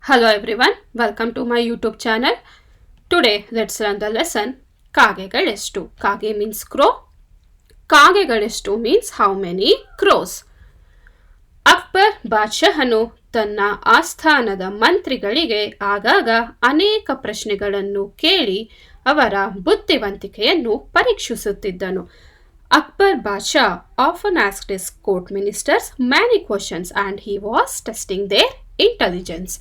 Hello everyone, welcome to my YouTube channel. Today let's learn the lesson Kagegaleshtu. Kage means crow. Kagegaleshtu means how many crows. Akbar ಬಾದಶಾಹನು ತನ್ನ ಆಸ್ಥಾನದ ಮಂತ್ರಿಗಳಿಗೆ ಆಗಾಗ ಅನೇಕ ಪ್ರಶ್ನೆಗಳನ್ನು ಕೇಳಿ ಅವರ ಬುದ್ಧಿವಂತಿಕೆಯನ್ನು ಪರೀಕ್ಷಿಸುತ್ತಿದ್ದನು. Akbar Basha often asked his court ministers many questions and he was testing their intelligence.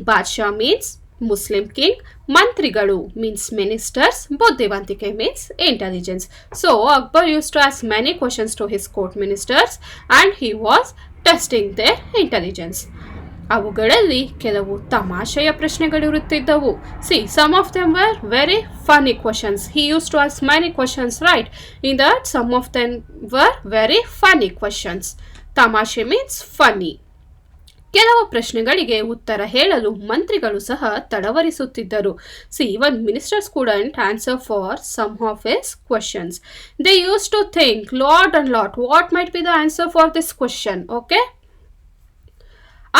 Basha means Muslim king, Mantrigalu means ministers, Buddhivantike means intelligence. So Akbar used to ask many questions to his court ministers and he was testing their intelligence. ಅವುಗಳಲ್ಲಿ ಕೆಲವು ತಮಾಷೆಯ ಪ್ರಶ್ನೆಗಳಿರುತ್ತಿದ್ದವು. See some of them were very funny questions. He use to ask many questions, right? In that some of them were very funny questions. ತಮಾಷೆ means funny. ಕೆಲವು ಪ್ರಶ್ನೆಗಳಿಗೆ ಉತ್ತರ ಹೇಳಲು ಮಂತ್ರಿಗಳು ಸಹ ತಡವರಿಸುತ್ತಿದ್ದರು. See even ministers couldn't answer for some of his questions. They use to think lot and lot what might be the answer for this question. Okay,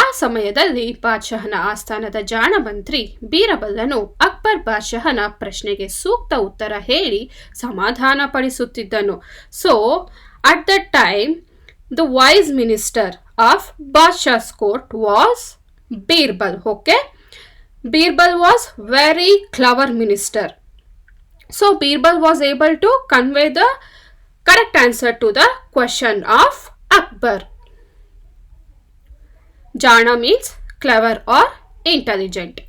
ಆ ಸಮಯದಲ್ಲಿ ಬಾದಶಾಹನ ಆಸ್ಥಾನದ ಜಾಣ ಮಂತ್ರಿ ಬೀರಬಲ್ಲನು ಅಕ್ಬರ್ ಬಾದಶಾಹನ ಪ್ರಶ್ನೆಗೆ ಸೂಕ್ತ ಉತ್ತರ ಹೇಳಿ ಸಮಾಧಾನ ಪಡಿಸುತ್ತಿದ್ದನು. So at the time the wise minister of ಬಾದಶಾಹ's court was Birbal. Okay, Birbal was very clever minister. So Birbal was able to convey the correct answer to the question of Akbar. ಜಾಣ ಮೀನ್ಸ್ ಕ್ಲೆವರ್ ಆರ್ ಇಂಟೆಲಿಜೆಂಟ್.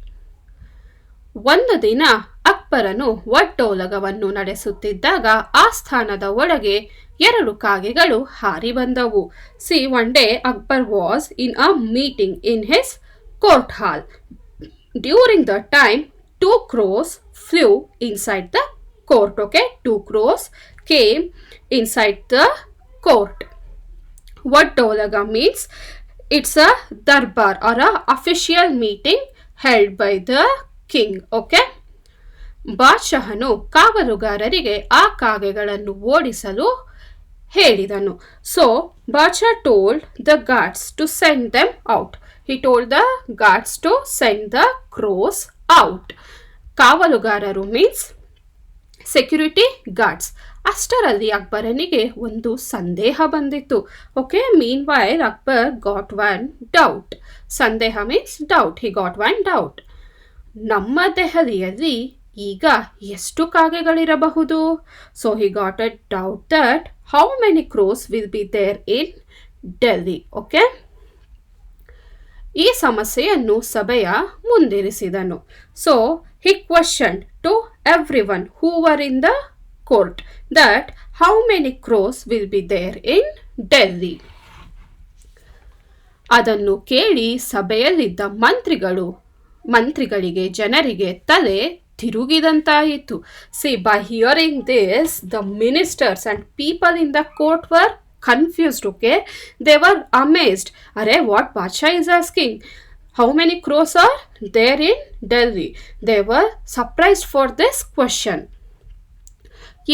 ಒಂದು ದಿನ ಅಕ್ಬರನು ಒಡ್ಡೋಲಗವನ್ನು ನಡೆಸುತ್ತಿದ್ದಾಗ ಆಸ್ಥಾನದ ಒಳಗೆ 2 ಕಾಗೆಗಳು ಹಾರಿ ಬಂದವು. C one day Akbar was in a meeting in his court hall. During the time 2 crows flew inside the court. Okay, 2 crows came inside the court. ಒಡ್ಡೋಲಗ means it's a darbar or a official meeting held by the king. Okay, ಬಾದಶಾಹನು ಕಾವಲುಗಾರರಿಗೆ ಆ ಕಾಗೆಗಳನ್ನು ಓಡಿಸಲು ಹೇಳಿದನು. So ಬಾದಶಾ told the guards to send them out. He told the guards to send the crows out. ಕಾವಲುಗಾರರು means security guards. ಅಷ್ಟರಲ್ಲಿ ಅಕ್ಬರನಿಗೆ ಒಂದು ಸಂದೇಹ ಬಂದಿತ್ತು. Okay, meanwhile Akbar got one doubt. ಸಂದೇಹ means doubt. He got one doubt. ನಮ್ಮ ದೆಹಲಿಯಲ್ಲಿ ಈಗ ಎಷ್ಟು ಕಾಗೆಗಳಿರಬಹುದು? So he got a doubt that how many crows will be there in Delhi. Okay, ಈ ಸಮಸ್ಯೆಯನ್ನು ಸಭೆಯ ಮುಂದಿರಿಸಿದನು. So he questioned to everyone who were in the court that how many crows will be there in Delhi. ಅದನ್ನು ಕೇಳಿ ಸಭೆಯಲ್ಲಿದ್ದ ಮಂತ್ರಿಗಳಿಗೆ ಜನರಿಗೆ ತಲೆ ತಿರುಗಿದಂತಾಯಿತು. See by hearing this the ministers and people in the court were confused. Okay, they were amazed. Arey, what Badshah is asking? How many crows are there in Delhi? They were surprised for this question.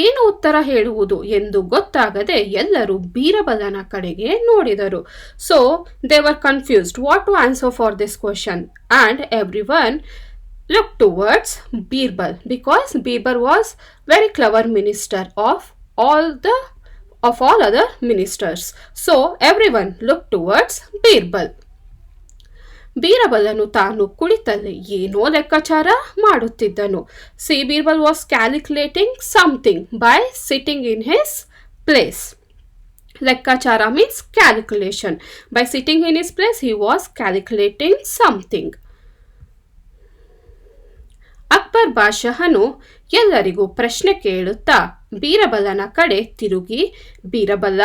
ಏನು ಉತ್ತರ ಹೇಳುವುದು ಎಂದು ಗೊತ್ತಾಗದೆ ಎಲ್ಲರೂ ಬೀರಬಲನ ಕಡೆಗೆ ನೋಡಿದರು. So they were confused what to answer for this question and everyone look towards Birbal because Birbal was very clever minister of all other ministers. So everyone looked towards Birbal. ಬೀರಬಲನು ತಾನು ಕುಳಿತಲ್ಲಿ ಏನೋ ಲೆಕ್ಕಾಚಾರ ಮಾಡುತ್ತಿದ್ದನು. See Birbal was calculating something by sitting in his place. ಲೆಕ್ಕಾಚಾರ means calculation. By sitting in his place he was calculating something. Akbar ಬಾದಶಾಹನು ಎಲ್ಲರಿಗೂ ಪ್ರಶ್ನೆ ಕೇಳುತ್ತಾ ಬೀರಬಲನ ಕಡೆ ತಿರುಗಿ, ಬೀರಬಲ,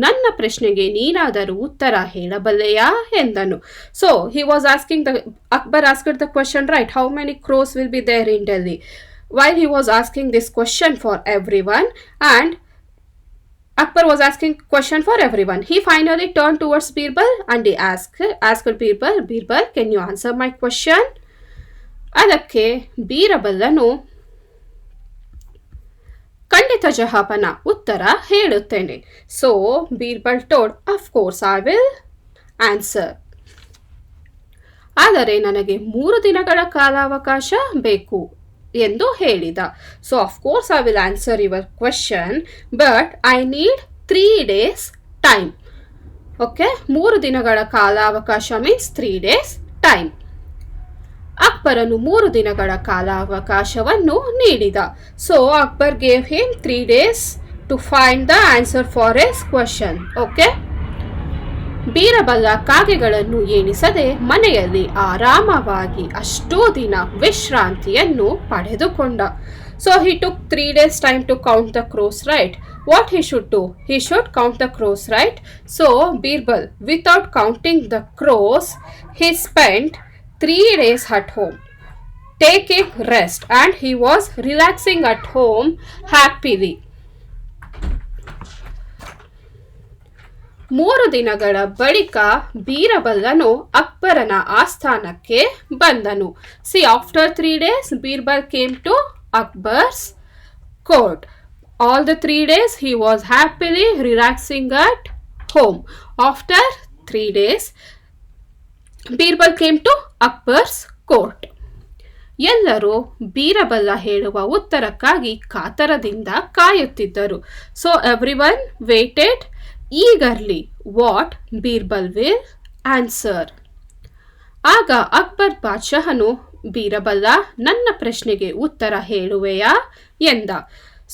ನನ್ನ ಪ್ರಶ್ನೆಗೆ ನೀನಾದರೂ ಉತ್ತರ ಹೇಳಬಲ್ಲೆಯಾ ಎಂದನು. So he was asking Akbar asked the question, right, how many crows will be there in Delhi. While he was asking this question for every one and Akbar was asking question for everyone. He finally turned towards Birbal and he asked Birbal, can you answer my question? ಅದಕ್ಕೆ ಬೀರಬಲ್ಲನು ಖಂಡಿತ ಜಹಾಪನ, ಉತ್ತರ ಹೇಳುತ್ತೇನೆ. So Birbal told, of course I will answer. ಆದರೆ ನನಗೆ 3 ದಿನಗಳ ಕಾಲಾವಕಾಶ ಬೇಕು ಎಂದು ಹೇಳಿದ. So of course I will answer your question, but I need 3 days time. Okay, 3 ದಿನಗಳ ಕಾಲಾವಕಾಶ ಮೀನ್ಸ್ 3 days ಟೈಮ್. ಅಕ್ಬರನು 3 ದಿನಗಳ ಕಾಲಾವಕಾಶವನ್ನು ನೀಡಿದ. So Akbar gave him 3 days to find the answer for his question. Okay, ಬೀರಬಲ್ಲ ಕಾಗೆಗಳನ್ನು ಎಣಿಸದೆ ಮನೆಯಲ್ಲಿ ಆರಾಮವಾಗಿ ಅಷ್ಟೋ ದಿನ ವಿಶ್ರಾಂತಿಯನ್ನು ಪಡೆದುಕೊಂಡ. So he took 3 days time to count the crows, right? What he should do? He should count the crows, right? So Birbal, without counting the crows, he spent 3 days at home taking rest, and he was relaxing at home happily. 3 ದಿನಗಳ ಬಳಿಕ ಬೀರಬಲ್ಲನು ಅಕ್ಬರನ ಆಸ್ಥಾನಕ್ಕೆ ಬಂದನು. See after 3 days Birbal came to Akbar's court. All the 3 days he was happily relaxing at home. After 3 days Birbal came to Akbar's court. ಎಲ್ಲರೂ ಬೀರಬಲ್ಲ ಹೇಳುವ ಉತ್ತರಕ್ಕಾಗಿ ಕಾತರದಿಂದ ಕಾಯುತ್ತಿದ್ದರು. So everyone waited eagerly what Birbal will answer. ಆಗ ಅಕ್ಬರ್ ಬಾದ್ಶಾಹನು, ಬೀರಬಲ್ಲ, ನನ್ನ ಪ್ರಶ್ನೆಗೆ ಉತ್ತರ ಹೇಳುವೆಯಾ ಎಂದ.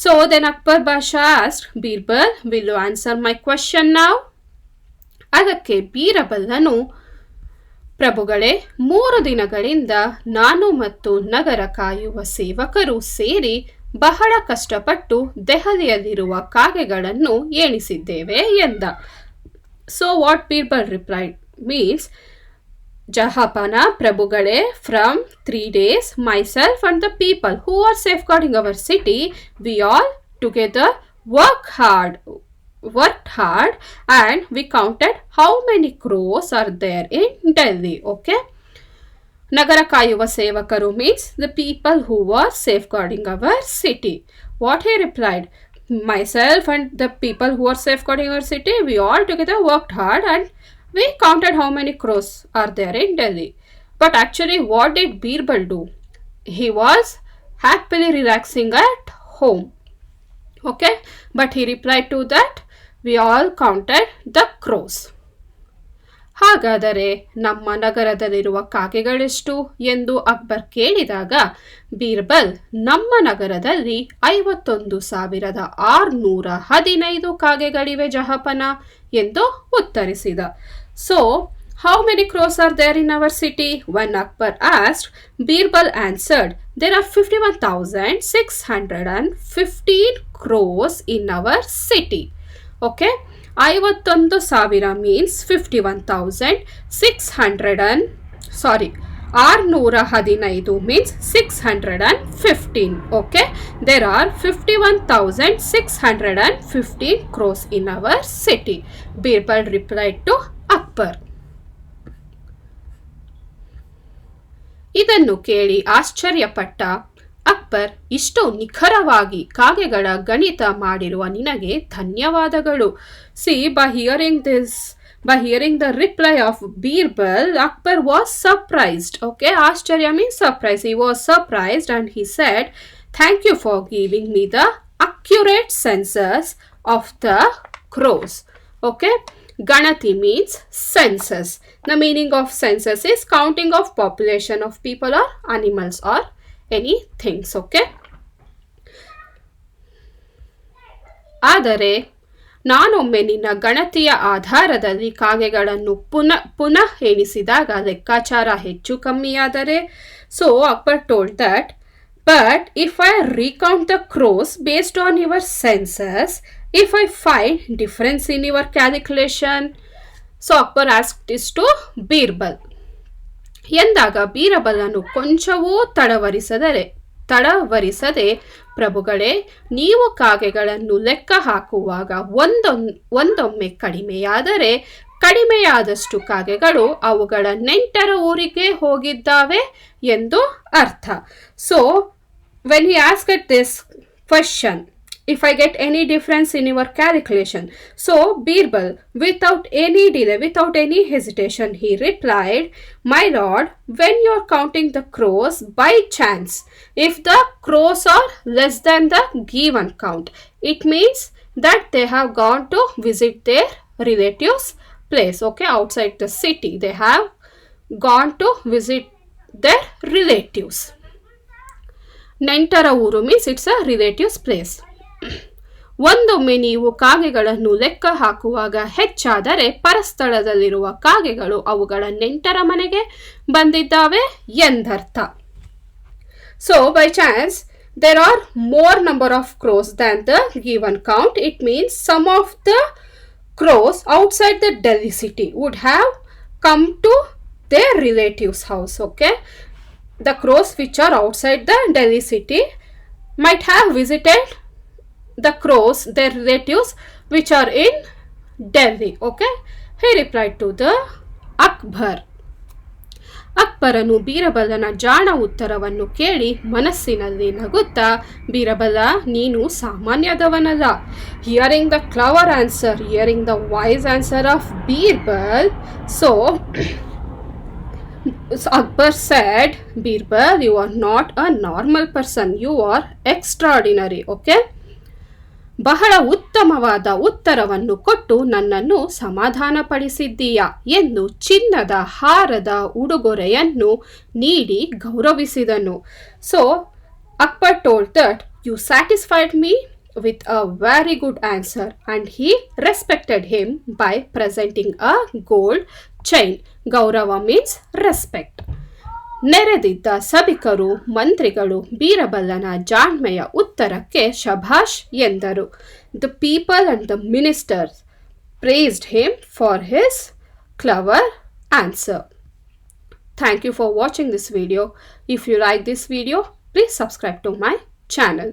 So then Akbar Badshah asked, Birbal, will you answer my question now? ಅದಕ್ಕೆ ಬೀರಬಲ್ಲನು, ಪ್ರಭುಗಳೇ, 3 ದಿನಗಳಿಂದ ನಾನು ಮತ್ತು ನಗರ ಕಾಯುವ ಸೇವಕರು ಸೇರಿ ಬಹಳ ಕಷ್ಟಪಟ್ಟು ದೆಹಲಿಯಲ್ಲಿರುವ ಕಾಗೆಗಳನ್ನು ಎಣಿಸಿದ್ದೇವೆ ಎಂದ. So what Birbal replied means, ಜಹಾಪನ, ಪ್ರಭುಗಳೇ, from 3 days myself and the people who are safeguarding our city, we all together worked hard and we counted how many crows are there in Delhi. Okay, ನಗರ ಕಾಯುವ ಸೇವಕರು means the people who are safe guarding our city. What he replied, myself and the people who are safeguarding our city, we all together worked hard and we counted how many crows are there in Delhi. But actually what did Birbal do? He was happily relaxing at home. Okay, but he replied to that, we all counted the crows. ಹಾಗಾದರೆ ನಮ್ಮ ನಗರದಲ್ಲಿರುವ ಕಾಗೆಗಳೆಷ್ಟು ಎಂದು ಅಕ್ಬರ್ ಕೇಳಿದಾಗ ಬೀರ್ಬಲ್ ನಮ್ಮ ನಗರದಲ್ಲಿ 51,615 ಕಾಗೆಗಳಿವೆ ಜಹಾಪನ ಎಂದು ಉತ್ತರಿಸಿದ. So how many crows are there in our city? When Akbar asked, Birbal answered, there are 51,615 crows in our city. Okay, 51,000 means 615 means 615. Okay, there are 51,615 crows in our city. Birbal replied to Akbar. ಇದನ್ನು ಕೇಳಿ ಆಶ್ಚರ್ಯಪಟ್ಟ ಅಕ್ಬರ್, ಇಷ್ಟು ನಿಖರವಾಗಿ ಕಾಗೆಗಳ ಗಣಿತ ಮಾಡಿರುವ ನಿನಗೆ ಧನ್ಯವಾದಗಳು. C by hearing the reply of Birbal, Akbar was surprised. Okay, ಆಶ್ಚರ್ಯ means surprise. He was surprised and he said, thank you for giving me the accurate census of the crows. Okay, Ganati means census. The meaning of census is counting of population of people or animals or any things. Okay, ಆದರೆ ನಾನೊಮ್ಮೆ ನಿನ್ನ ಗಣತಿಯ ಆಧಾರದಲ್ಲಿ ಕಾಗೆಗಳನ್ನು ಪುನಃ ಎಣಿಸಿದಾಗ ಲೆಕ್ಕಾಚಾರ ಹೆಚ್ಚು ಕಮ್ಮಿಯಾದರೆ, so Akbar told that, but if I recount the crows based on your census, if I find difference in your calculation, so Akbar asked this to Birbal. ಎಂದಾಗ ಬೀರಬಲ್ಲನು ಕೊಂಚವೂ ತಡವರಿಸದೆ, ಪ್ರಭುಗಳೇ, ನೀವು ಕಾಗೆಗಳನ್ನು ಲೆಕ್ಕ ಹಾಕುವಾಗ ಒಂದೊಮ್ಮೆ ಕಡಿಮೆಯಾದರೆ ಕಡಿಮೆಯಾದಷ್ಟು ಕಾಗೆಗಳು ಅವುಗಳ ನೆಂಟರ ಊರಿಗೆ ಹೋಗಿದ್ದಾವೆ ಎಂದು ಅರ್ಥ. So when he asked this question, if I get any difference in your calculation. So Birbal, without any delay, without any hesitation, he replied, my lord, when you are counting the crows, by chance, if the crows are less than the given count, it means that they have gone to visit their relatives place. Okay, outside the city they have gone to visit their relatives. ನೆಂಟರ ಊರು means it's a relatives place. ಒಂದೊಮ್ಮೆ ನೀವು ಕಾಗೆಗಳನ್ನು ಲೆಕ್ಕ ಹಾಕುವಾಗ ಹೆಚ್ಚಾದರೆ ಪರಸ್ಥಳದಲ್ಲಿರುವ ಕಾಗೆಗಳು ಅವುಗಳ ನೆಂಟರ ಮನೆಗೆ ಬಂದಿದ್ದಾವೆ ಎಂದರ್ಥ. So by chance there are more number of crows than the given count. It means some of the crows outside the Delhi city would have come to their relatives house. Okay, the crows which are outside the Delhi city might have visited the crows, their relatives which are in Delhi. Okay, he replied to the Akbar. ಅಕ್ಬರನು ಬೀರಬಲನ ಜಾಣ ಉತ್ತರವನ್ನು ಕೇಳಿ ಮನಸ್ಸಿನಲ್ಲಿ ನಗುತ್ತಾ, ಬೀರಬಲ, ನೀನು ಸಾಮಾನ್ಯದವನಲ್ಲ. Hearing the clever answer, hearing the wise answer of Birbal, so Akbar said, Birbal, you are not a normal person, you are extraordinary. Okay, ಬಹಳ ಉತ್ತಮವಾದ ಉತ್ತರವನ್ನು ಕೊಟ್ಟು ನನ್ನನ್ನು ಸಮಾಧಾನಪಡಿಸಿದ್ದೀಯಾ ಎಂದು ಚಿನ್ನದ ಹಾರದ ಉಡುಗೊರೆಯನ್ನು ನೀಡಿ ಗೌರವಿಸಿದನು. So Akbar told that you satisfied me with a very good answer, and he respected him by presenting a gold chain. Gaurava means respect. ನೆರೆದಿದ್ದ ಸಭಿಕರು ಮಂತ್ರಿಗಳು ಬೀರಬಲ್ಲನ ಜಾಣ್ಮೆಯ ಉತ್ತರಕ್ಕೆ ಶಭಾಷ್ ಎಂದರು. The people and the ministers praised him for his clever answer. Thank you for watching this video. If you like this video, please subscribe to my channel.